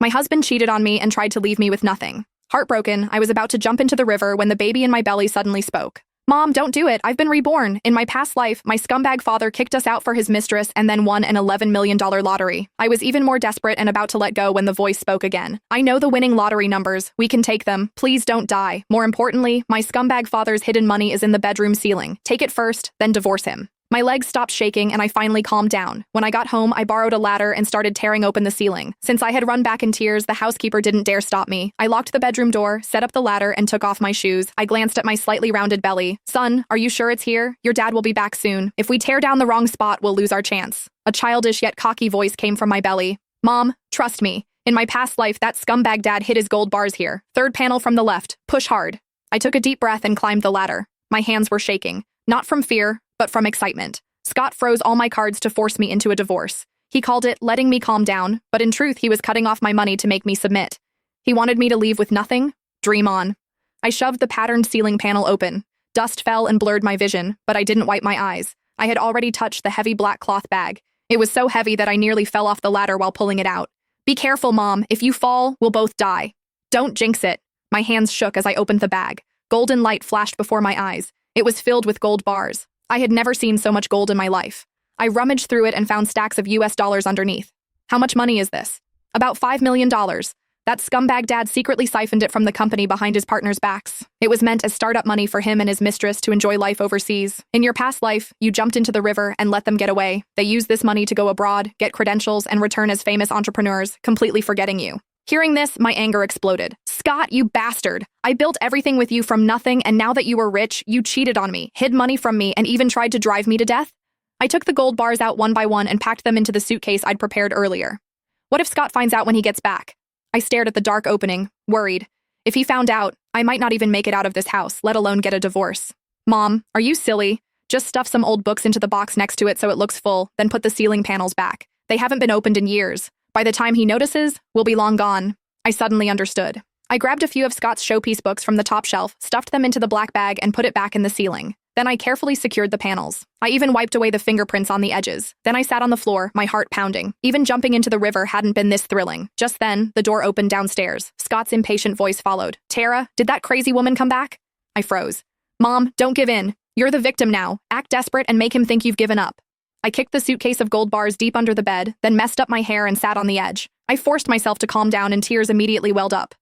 My husband cheated on me and tried to leave me with nothing. Heartbroken, I was about to jump into the river when the baby in my belly suddenly spoke. Mom, don't do it. I've been reborn. In my past life, my scumbag father kicked us out for his mistress and then won an $11 million lottery. I was even more desperate and about to let go when the voice spoke again. I know the winning lottery numbers. We can take them. Please don't die. More importantly, my scumbag father's hidden money is in the bedroom ceiling. Take it first, then divorce him. My legs stopped shaking and I finally calmed down. When I got home, I borrowed a ladder and started tearing open the ceiling. Since I had run back in tears, the housekeeper didn't dare stop me. I locked the bedroom door, set up the ladder, and took off my shoes. I glanced at my slightly rounded belly. Son, are you sure it's here? Your dad will be back soon. If we tear down the wrong spot, we'll lose our chance. A childish yet cocky voice came from my belly. Mom, trust me. In my past life, that scumbag dad hid his gold bars here. Third panel from the left. Push hard. I took a deep breath and climbed the ladder. My hands were shaking. Not from fear, but from excitement. Scott froze all my cards to force me into a divorce. He called it letting me calm down, but in truth, he was cutting off my money to make me submit. He wanted me to leave with nothing. Dream on. I shoved the patterned ceiling panel open. Dust fell and blurred my vision, but I didn't wipe my eyes. I had already touched the heavy black cloth bag. It was so heavy that I nearly fell off the ladder while pulling it out. Be careful, Mom. If you fall, we'll both die. Don't jinx it. My hands shook as I opened the bag. Golden light flashed before my eyes. It was filled with gold bars. I had never seen so much gold in my life. I rummaged through it and found stacks of US dollars underneath. How much money is this? About $5 million. That scumbag dad secretly siphoned it from the company behind his partner's backs. It was meant as startup money for him and his mistress to enjoy life overseas. In your past life, you jumped into the river and let them get away. They used this money to go abroad, get credentials, and return as famous entrepreneurs, completely forgetting you. Hearing this, my anger exploded. Scott, you bastard! I built everything with you from nothing, and now that you were rich, you cheated on me, hid money from me, and even tried to drive me to death? I took the gold bars out one by one and packed them into the suitcase I'd prepared earlier. What if Scott finds out when he gets back? I stared at the dark opening, worried. If he found out, I might not even make it out of this house, let alone get a divorce. Mom, are you silly? Just stuff some old books into the box next to it so it looks full, then put the ceiling panels back. They haven't been opened in years. By the time he notices, we'll be long gone. I suddenly understood. I grabbed a few of Scott's showpiece books from the top shelf, stuffed them into the black bag, and put it back in the ceiling. Then I carefully secured the panels. I even wiped away the fingerprints on the edges. Then I sat on the floor, my heart pounding. Even jumping into the river hadn't been this thrilling. Just then, the door opened downstairs. Scott's impatient voice followed. Tara, did that crazy woman come back? I froze. Mom, don't give in. You're the victim now. Act desperate and make him think you've given up. I kicked the suitcase of gold bars deep under the bed, then messed up my hair and sat on the edge. I forced myself to calm down and tears immediately welled up.